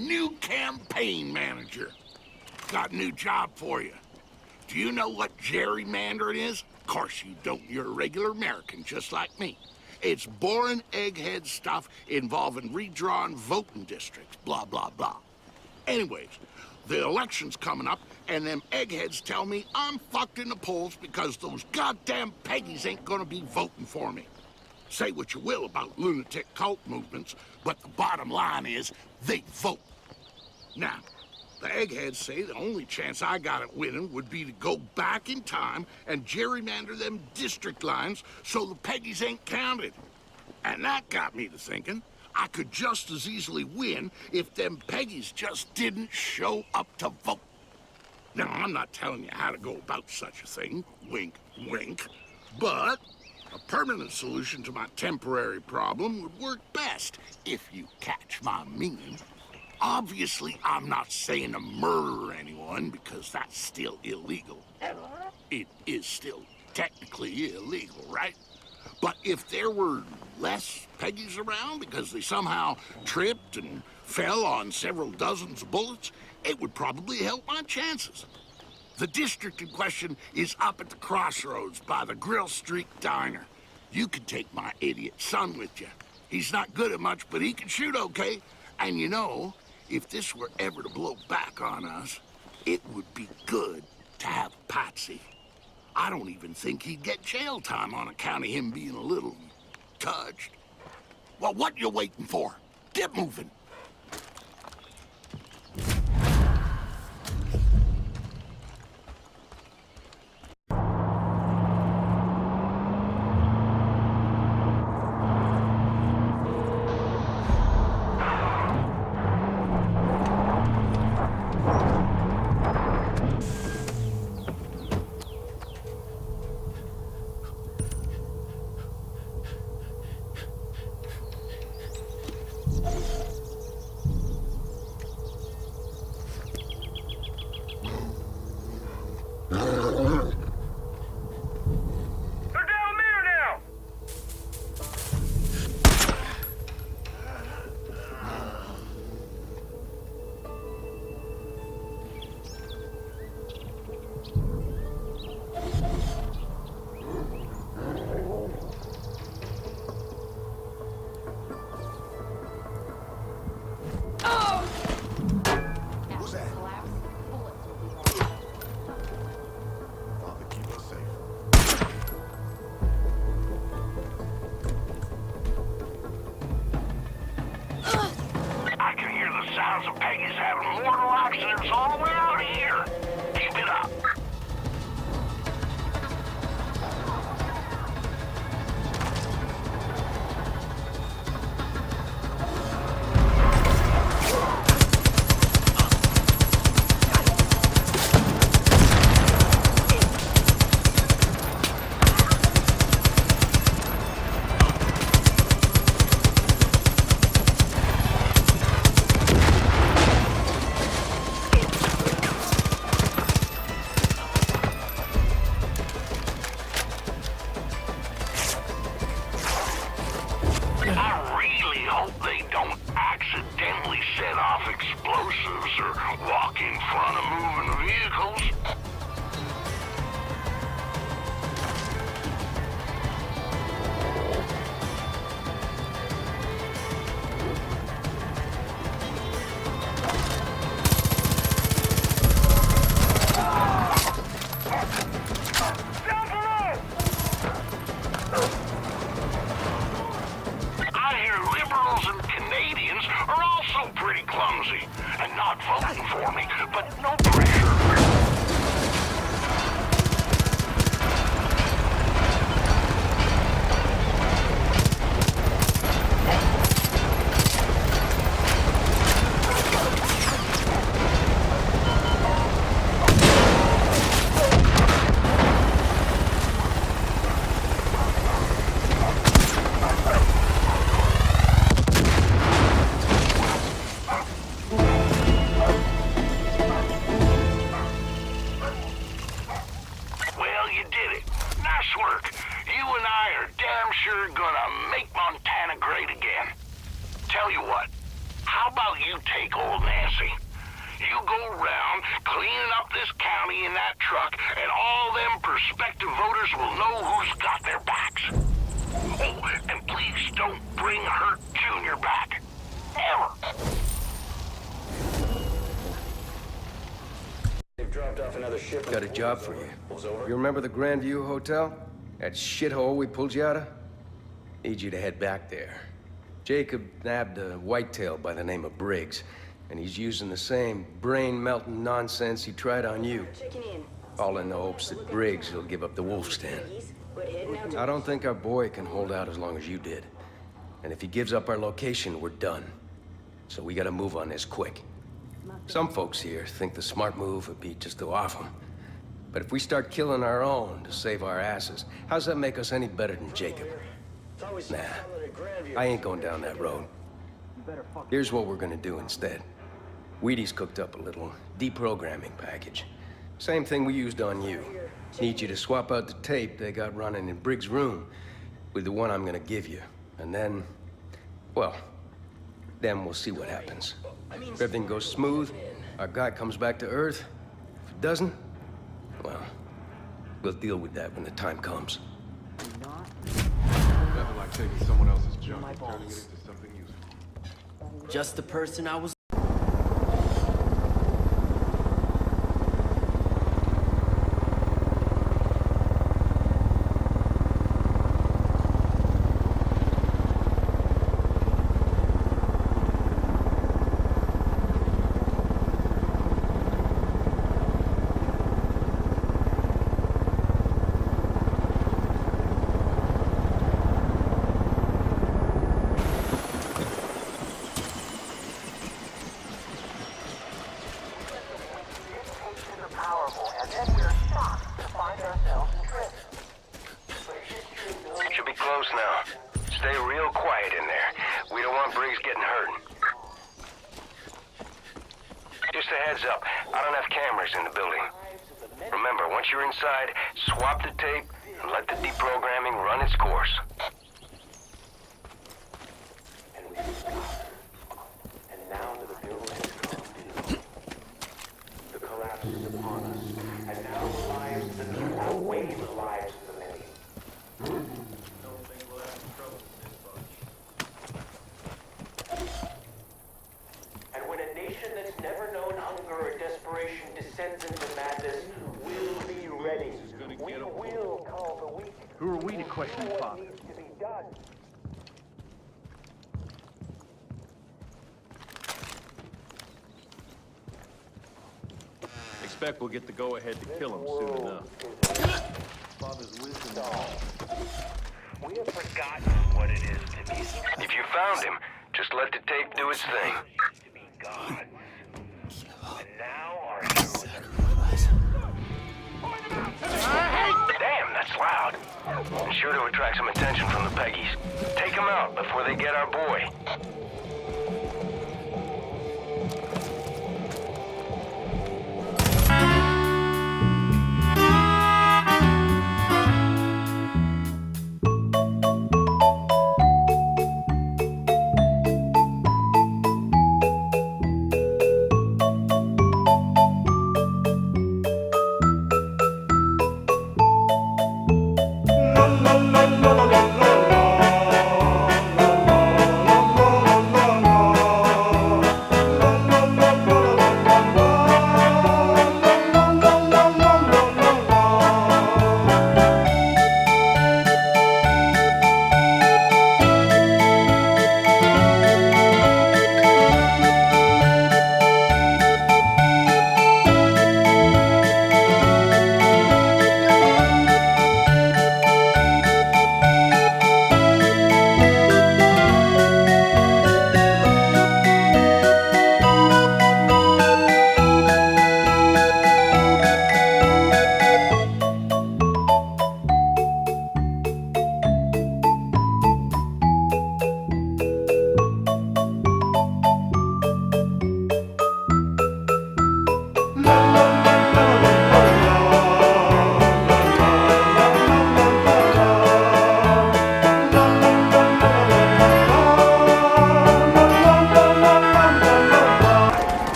new campaign manager. Got a new job for you. Do you know what gerrymandering is? Of course you don't. You're a regular American, just like me. It's boring egghead stuff involving redrawn voting districts, blah, blah, blah. Anyways, the election's coming up, and them eggheads tell me I'm fucked in the polls because those goddamn Peggies ain't gonna be voting for me. Say what you will about lunatic cult movements, but the bottom line is they vote. Now, the eggheads say the only chance I got at winning would be to go back in time and gerrymander them district lines so the Peggies ain't counted. And that got me to thinking I could just as easily win if them Peggies just didn't show up to vote. Now, I'm not telling you how to go about such a thing, wink, wink, but a permanent solution to my temporary problem would work best, if you catch my meaning. Obviously, I'm not saying to murder anyone, because that's still illegal. It is still technically illegal, right? But if there were less Peggies around because they somehow tripped and fell on several dozens of bullets, it would probably help my chances. The district in question is up at the crossroads by the Grill Street Diner. You can take my idiot son with you. He's not good at much, but he can shoot okay. And you know, if this were ever to blow back on us, it would be good to have Patsy. I don't even think he'd get jail time on account of him being a little touched. Well, what you waiting for? Get moving. You go around cleaning up this county in that truck, and all them prospective voters will know who's got their backs. Oh, and please don't bring Hurt Jr. back. Ever. They've dropped off another ship. Got a job for you. You remember the Grandview Hotel? That shithole we pulled you out of? Need you to head back there. Jacob nabbed a whitetail by the name of Briggs, and he's using the same brain-melting nonsense he tried on you. All in the hopes that Briggs will give up the wolf's den. I don't think our boy can hold out as long as you did. And if he gives up our location, we're done. So we gotta move on this quick. Some folks here think the smart move would be just to off him. But if we start killing our own to save our asses, how's that make us any better than Jacob? Nah, I ain't going down that road. Here's what we're gonna do instead. Wheaty's cooked up a little deprogramming package. Same thing we used on you. Need you to swap out the tape they got running in Briggs' room with the one I'm gonna give you. And then, well, then we'll see what happens. If everything goes smooth, our guy comes back to Earth. If it doesn't, well, we'll deal with that when the time comes. Nothing like taking someone else's junk and turning it into something useful. Just the person I was. Should be close now. Stay real quiet in there. We don't want Briggs getting hurt. Just a heads up, I don't have cameras in the building. Remember, once you're inside, swap the tape and let the deprogramming run its course. And now to the building has come. The collapse is upon us. And now the lives of the few outweigh the lives of the many. And when a nation that's never known hunger or desperation descends into madness, we'll be ready. We will call the weak. Who are we to question Do what Father? needs to be done. Expect we'll get the go-ahead to kill him soon enough. Father's wisdom. We have forgotten what it is to be If you found him, just let the tape do its thing. to be gods. And now our Damn, that's loud. And sure to attract some attention from the Peggies. Take them out before they get our boy.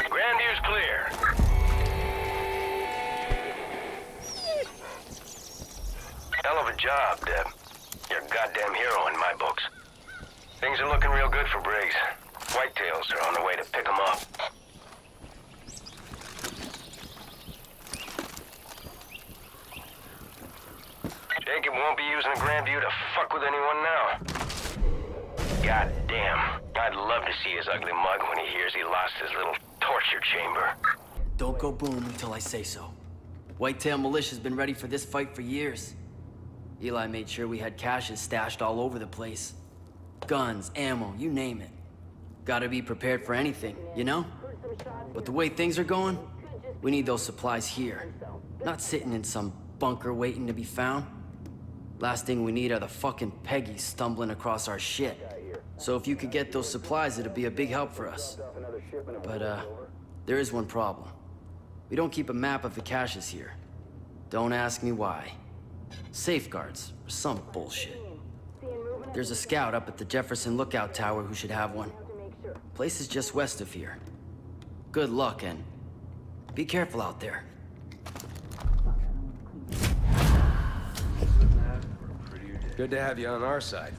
Grandview's clear. Hell of a job, Deb. You're a goddamn hero in my books. Things are looking real good for Briggs. Whitetails are on the way to pick him up. Jacob won't be using the Grandview to fuck with anyone now. Goddamn. I'd love to see his ugly mug when he hears he lost his little torture chamber. Don't go boom until I say so. Whitetail Militia's been ready for this fight for years. Eli made sure we had caches stashed all over the place. Guns, ammo, you name it. Gotta be prepared for anything, you know? But the way things are going, we need those supplies here. Not sitting in some bunker waiting to be found. Last thing we need are the fucking Peggies stumbling across our shit. So if you could get those supplies, it'd be a big help for us. But, there is one problem. We don't keep a map of the caches here. Don't ask me why. Safeguards, or some bullshit. There's a scout up at the Jefferson Lookout Tower who should have one. Place is just west of here. Good luck, and be careful out there. Good to have you on our side.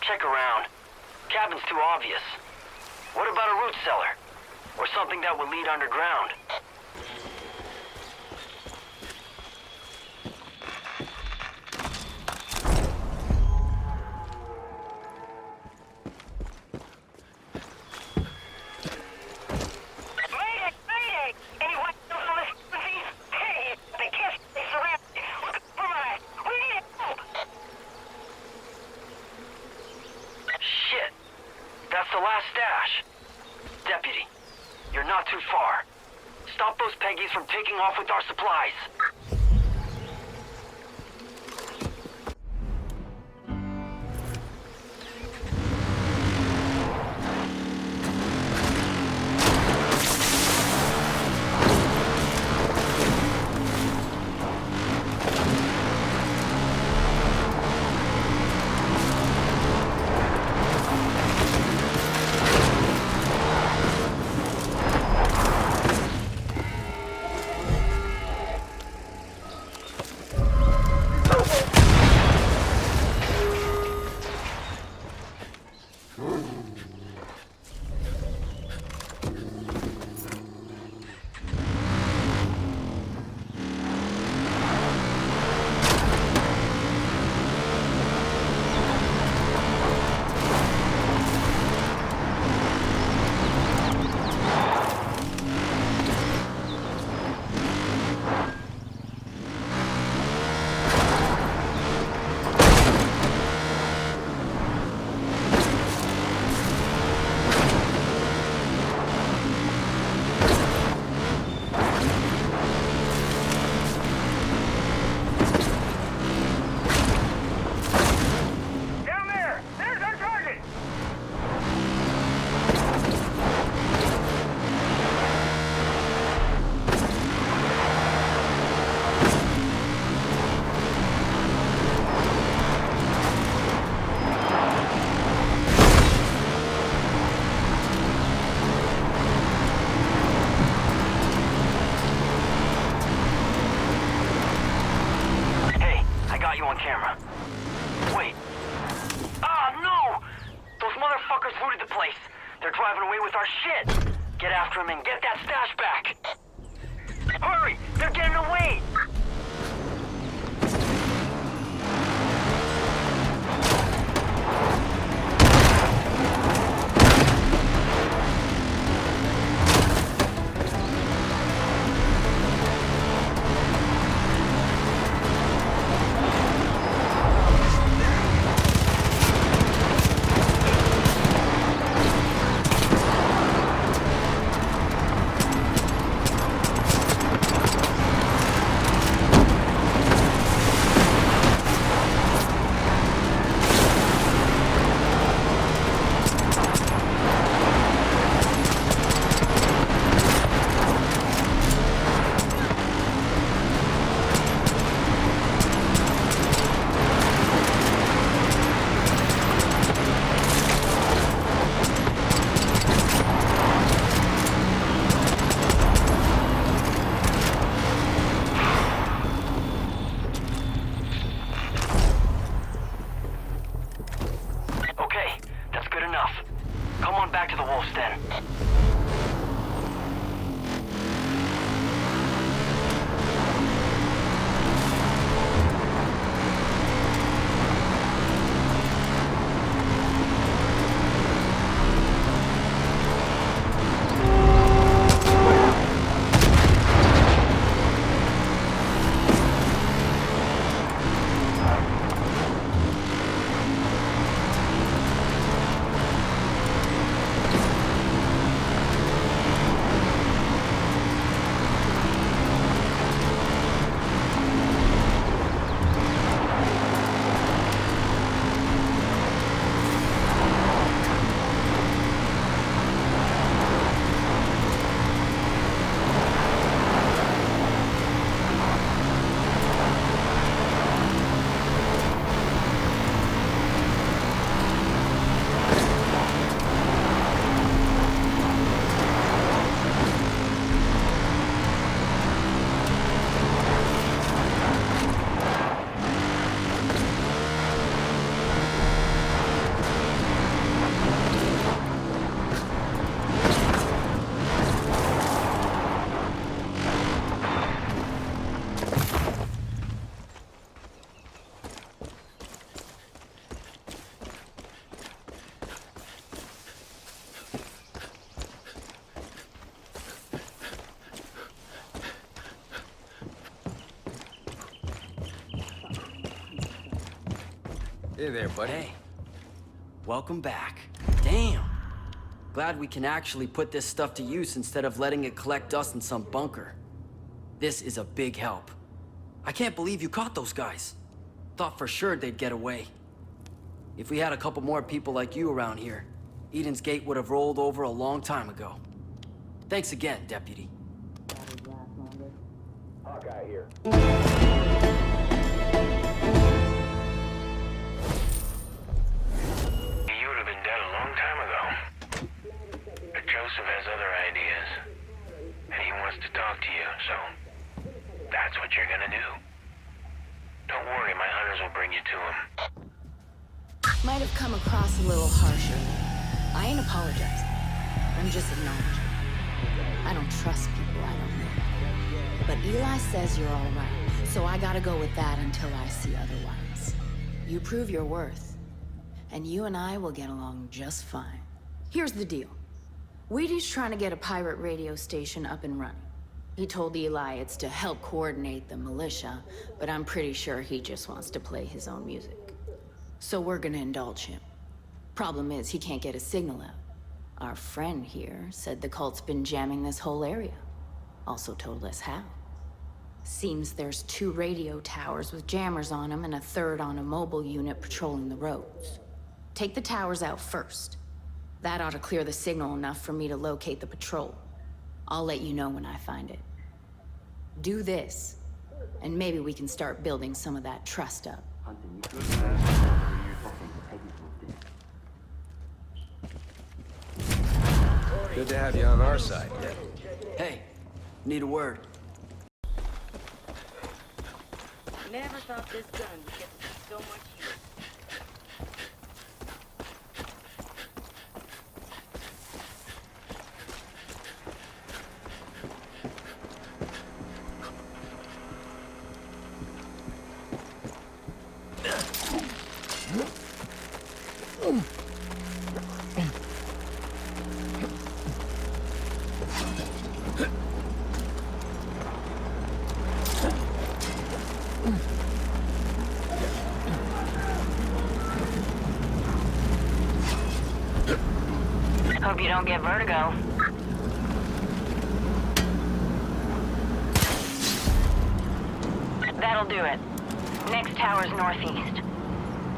Check around. Cabin's too obvious. What about a root cellar? Or something that would lead underground? That's the last stash. Deputy, you're not too far. Stop those Peggies from taking off with our supplies. with our shit! Get after him and get that stash back! Hurry! They're getting away! Hey there, buddy. Hey. Welcome back. Damn. Glad we can actually put this stuff to use instead of letting it collect dust in some bunker. This is a big help. I can't believe you caught those guys. Thought for sure they'd get away. If we had a couple more people like you around here, Eden's Gate would have rolled over a long time ago. Thanks again, Deputy. Hawkeye here. You would have been dead a long time ago. But Joseph has other ideas. And he wants to talk to you, so that's what you're gonna do. Don't worry, my hunters will bring you to him. Might have come across a little harsher. I ain't apologizing. I'm just acknowledging. I don't trust people I don't know. But Eli says you're all right, so I gotta go with that until I see otherwise. You prove your worth, and you and I will get along just fine. Here's the deal. Wheaty's trying to get a pirate radio station up and running. He told Eli it's to help coordinate the militia, but I'm pretty sure he just wants to play his own music. So we're gonna indulge him. Problem is, he can't get a signal out. Our friend here said the cult's been jamming this whole area. Also told us how. Seems there's 2 radio towers with jammers on them and a 3rd on a mobile unit patrolling the roads. Take the towers out first. That ought to clear the signal enough for me to locate the patrol. I'll let you know when I find it. Do this, and maybe we can start building some of that trust up. Good to have you on our side, Deb. Hey, need a word. Never thought this gun would get to so much use. Hope you don't get vertigo. That'll do it. Next tower's northeast.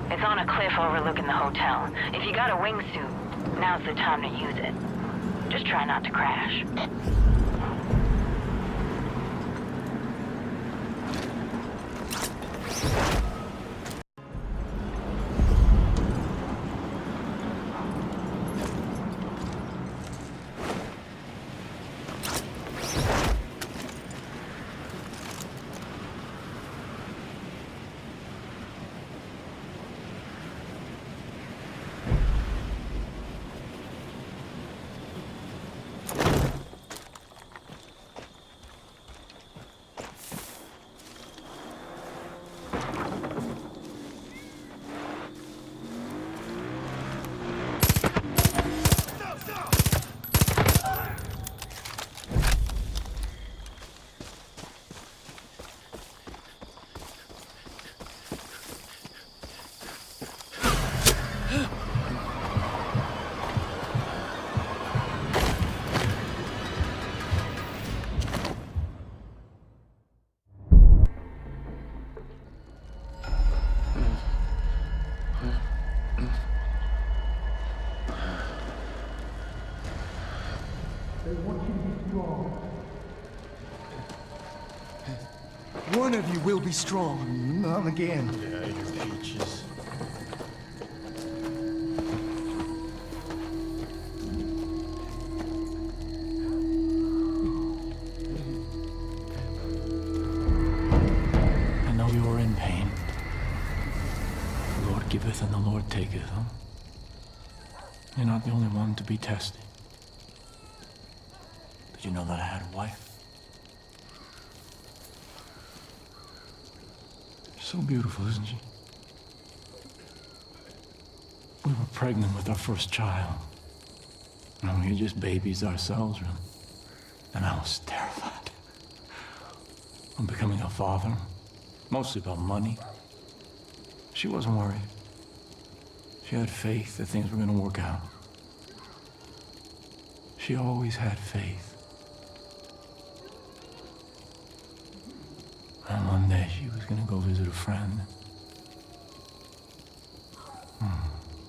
It's on a cliff overlooking the hotel. If you got a wingsuit, now's the time to use it. Just try not to crash. One of you will be strong. Not again. Yeah, you peaches. I know you are in pain. The Lord giveth and the Lord taketh, huh? You're not the only one to be tested. Did you know that I had a wife? So beautiful, isn't she? We were pregnant with our first child. And we were just babies ourselves, really. And I was terrified. I'm becoming a father, mostly about money. She wasn't worried. She had faith that things were going to work out. She always had faith. And one day she was going to go visit a friend.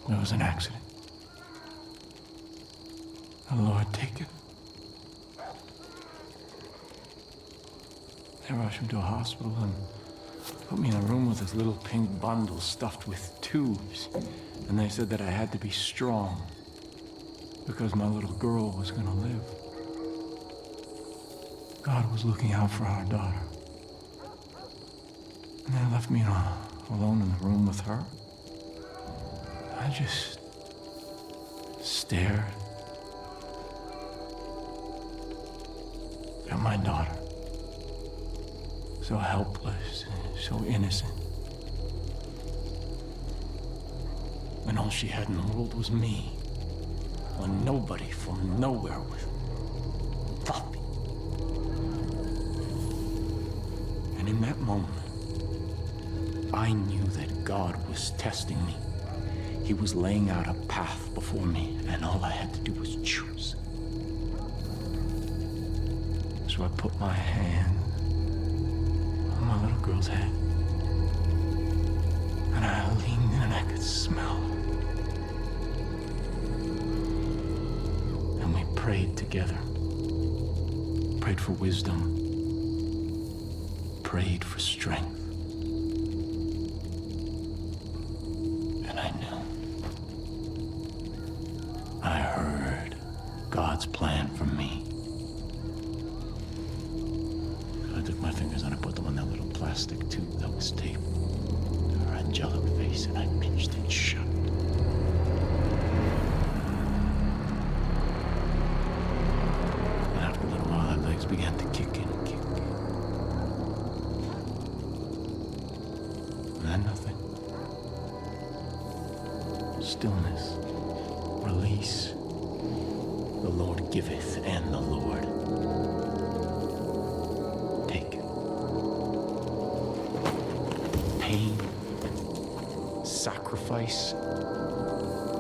There was an accident. The Lord take it. They rushed me to a hospital and put me in a room with this little pink bundle stuffed with tubes. And they said that I had to be strong because my little girl was going to live. God was looking out for our daughter. And they left me alone in the room with her. I just stared at my daughter. So helpless, so innocent. And all she had in the world was me. When nobody from nowhere was puppy. And in that moment, I knew that God was testing me. He was laying out a path before me, and all I had to do was choose. So I put my hand on my little girl's head, and I leaned in and I could smell her. And we prayed together. Prayed for wisdom. Prayed for strength. I heard God's plan for me. So I took my fingers and I put them on that little plastic tube that was taped to her angelic face, and I pinched it shut. And after a little while, her legs began to kick in and kick. And then nothing. stillness, release. The Lord giveth, and the Lord taketh. Pain, sacrifice,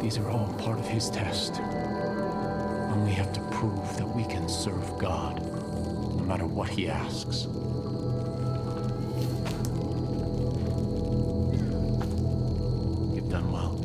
these are all part of his test. And we have to prove that we can serve God, no matter what he asks. You've done well.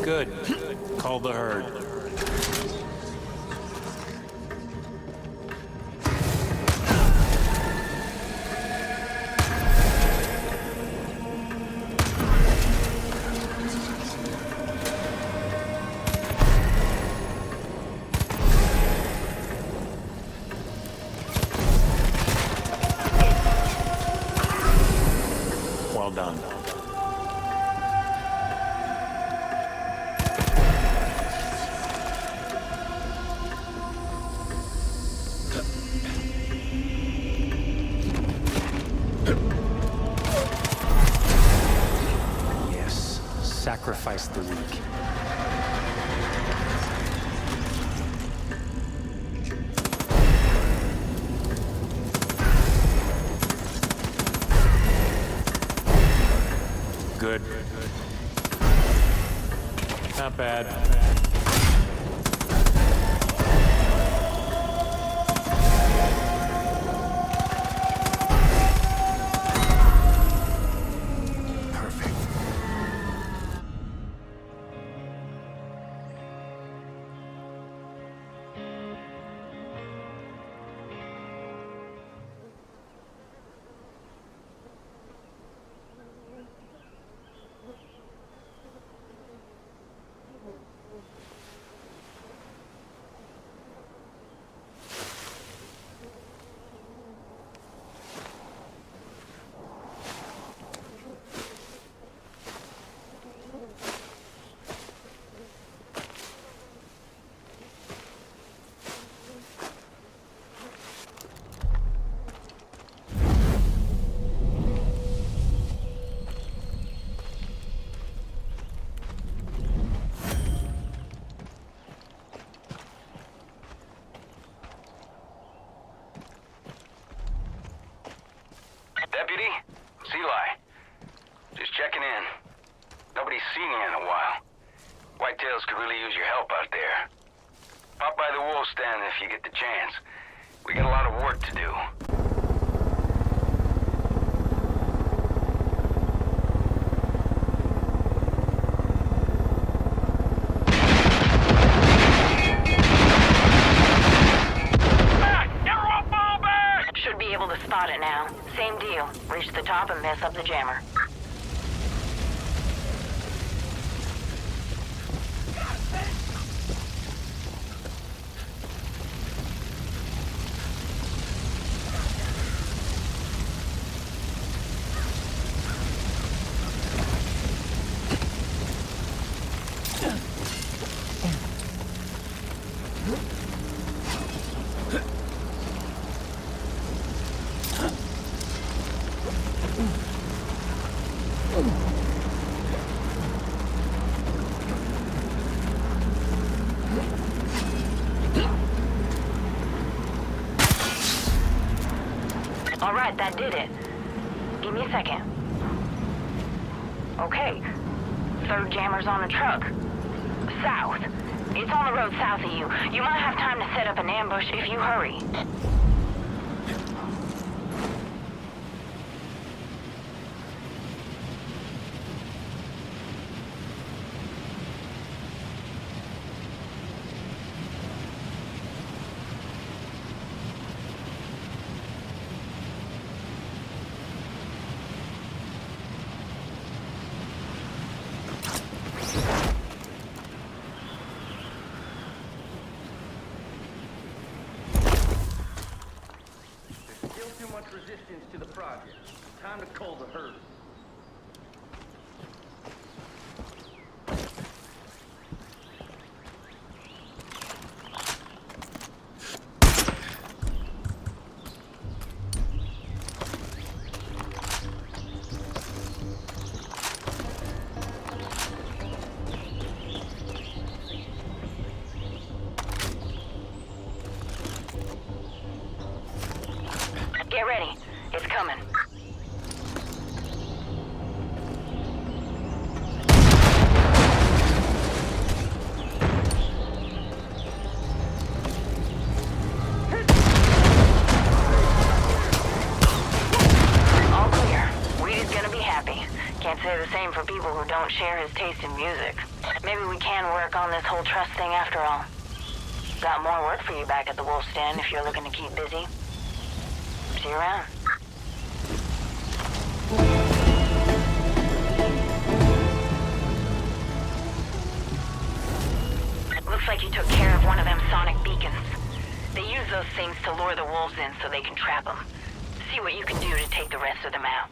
Good. Call the herd. Well done. Yes, sacrifice the weak. Good. Not bad. Perfect. Deputy? It's Eli. Just checking in. Nobody's seen you in a while. Whitetails could really use your help out there. Pop by the wool stand if you get the chance. We got a lot of work to do. Should be able to spot it now. Same deal. Reach the top and mess up the jammer. All right, that did it. Give me a second. Okay. Third jammer's on a truck. South. It's on the road south of you. You might have time to set up an ambush if you hurry. Still too much resistance to the project. Time to cull the herd. Get ready. It's coming. All clear. Weedy's gonna be happy. Can't say the same for people who don't share his taste in music. Maybe we can work on this whole trust thing after all. Got more work for you back at the Wolf's Den if you're looking to keep busy. See you around. Looks like you took care of one of them sonic beacons. They use those things to lure the wolves in so they can trap them. See what you can do to take the rest of them out.